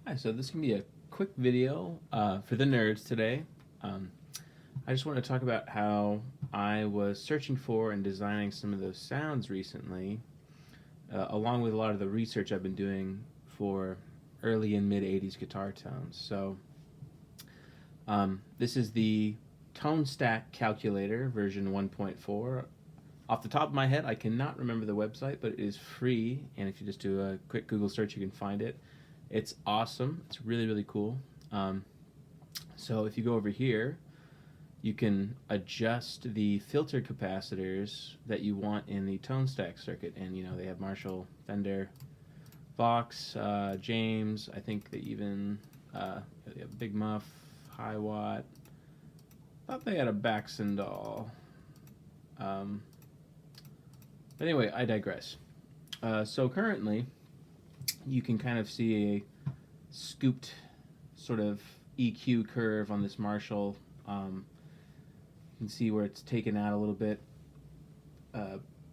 Hi, so this can be a quick video for the nerds today. Um, I just want to talk about how I was searching for and designing some of those sounds recently, along with a lot of the research I've been doing for early and mid 80s guitar tones. This is the Tone Stack Calculator version 1.4. Off the top of my head, I cannot remember the website, but it is free, and if you just do a quick Google search, you can find it. It's awesome. It's really, really cool. So if you go over here, you can adjust the filter capacitors that you want in the tone stack circuit. And, they have Marshall, Fender, Vox, James. I think they even they have Big Muff, High Watt. Thought they had a Baxendall. But anyway, I digress. So currently, you can kind of see a scooped sort of EQ curve on this Marshall. You can see where it's taken out a little bit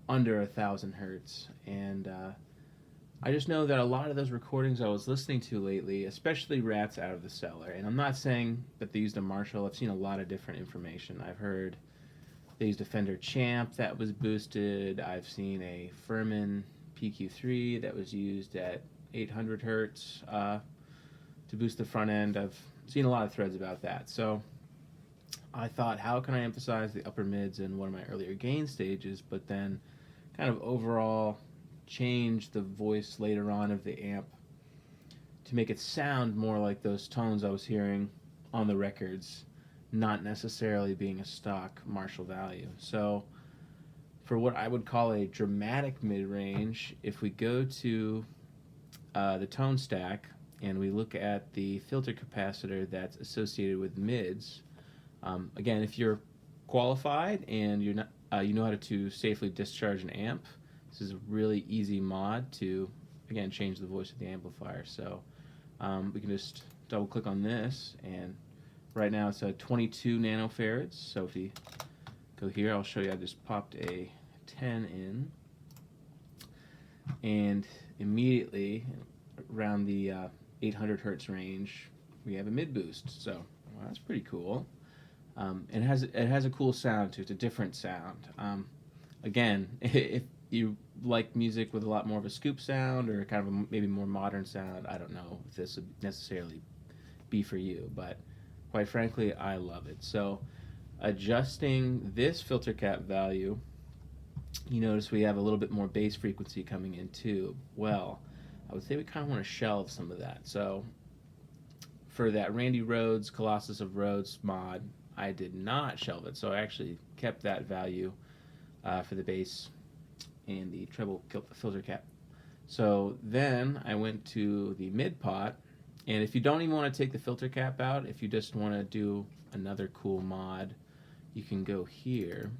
under 1,000 hertz. And I just know that a lot of those recordings I was listening to lately, especially Rats Out of the Cellar, and I'm not saying that they used a Marshall. I've seen a lot of different information. I've heard they used a Fender Champ that was boosted. I've seen a Furman PQ3 that was used at 800 hertz to boost the front end. I've seen a lot of threads about that. So I thought, how can I emphasize the upper mids in one of my earlier gain stages, but then kind of overall change the voice later on of the amp to make it sound more like those tones I was hearing on the records, not necessarily being a stock Marshall value. So for what I would call a dramatic mid-range, if we go to the tone stack and we look at the filter capacitor that's associated with mids, again, if you're qualified and you're not, you know how to safely discharge an amp, this is a really easy mod to, again, change the voice of the amplifier. So we can just double click on this, and right now it's at 22 nanofarads. So if you go here, I'll show you. I just popped a 10 in, and immediately around the 800 hertz range, we have a mid boost. So well, that's pretty cool. And it has a cool sound to it. It's a different sound. Again, if you like music with a lot more of a scoop sound or kind of a maybe more modern sound, I don't know if this would necessarily be for you, but quite frankly, I love it. So adjusting this filter cap value, you notice we have a little bit more bass frequency coming in too. Well, I would say we kind of want to shelve some of that. So for that Randy Rhoads, Colossus of Rhodes mod, I did not shelve it. So I actually kept that value for the bass and the treble filter cap. So then I went to the mid pot, and if you don't even want to take the filter cap out, if you just want to do another cool mod, you can go here,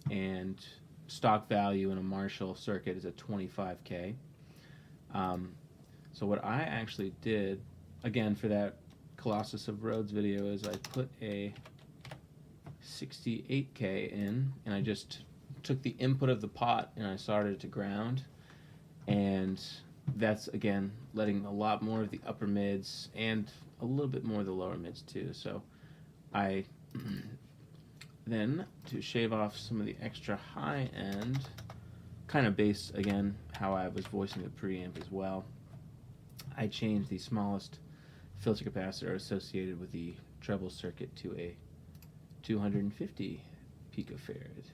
and stock value in a Marshall circuit is at 25K. So what I actually did, again, for that Colossus of Rhodes video, is I put a 68K in, and I just took the input of the pot and I soldered it to ground, and that's, again, letting a lot more of the upper mids and a little bit more of the lower mids too. So I then, to shave off some of the extra high end, kind of based, again, how I was voicing the preamp as well, I changed the smallest filter capacitor associated with the treble circuit to a 250 picofarad.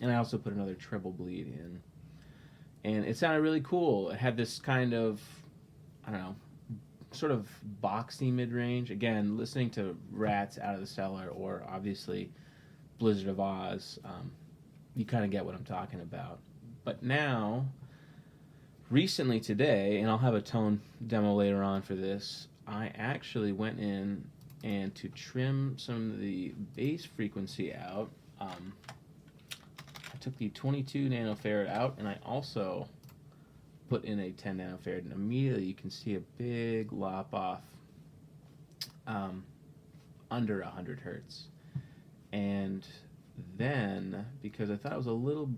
And I also put another treble bleed in. And it sounded really cool. It had this kind of, I don't know, sort of boxy mid-range. Again, listening to Rats Out of the Cellar or obviously Blizzard of Oz, you kind of get what I'm talking about. But now, recently today, and I'll have a tone demo later on for this, I actually went in and to trim some of the bass frequency out, I took the 22 nanofarad out, and I also put in a 10 nanofarad, and immediately you can see a big lop off under 100 hertz. And then, because I thought it was a little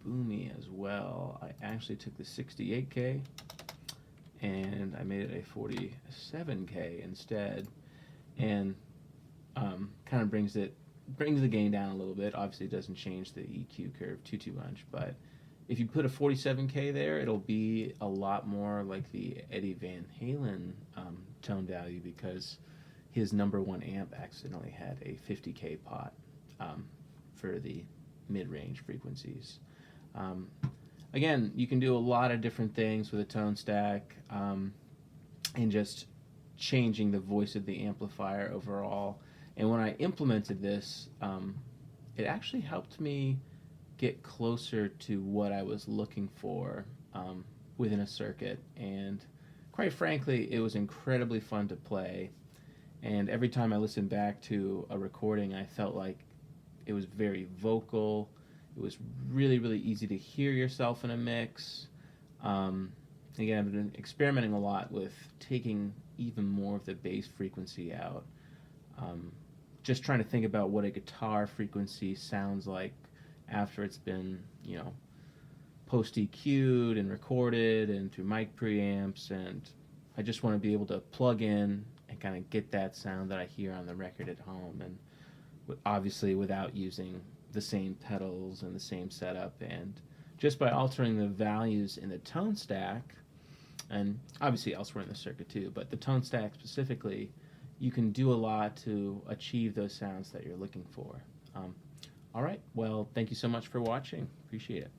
boomy as well, I actually took the 68K and I made it a 47K instead, and kind of brings the gain down a little bit. Obviously, it doesn't change the EQ curve too much, but if you put a 47K there, it'll be a lot more like the Eddie Van Halen tone value, because his number one amp accidentally had a 50K pot for the mid-range frequencies. Again, you can do a lot of different things with a tone stack, and just changing the voice of the amplifier overall. And when I implemented this, it actually helped me get closer to what I was looking for within a circuit. And quite frankly, it was incredibly fun to play. And every time I listened back to a recording, I felt like it was very vocal. It was really easy to hear yourself in a mix. Again, I've been experimenting a lot with taking even more of the bass frequency out. Just trying to think about what a guitar frequency sounds like after it's been, post EQ'd and recorded and through mic preamps, and I just want to be able to plug in and kind of get that sound that I hear on the record at home, and obviously without using the same pedals and the same setup. And just by altering the values in the tone stack, and obviously elsewhere in the circuit too, but the tone stack specifically, you can do a lot to achieve those sounds that you're looking for. All right, well, thank you so much for watching. Appreciate it.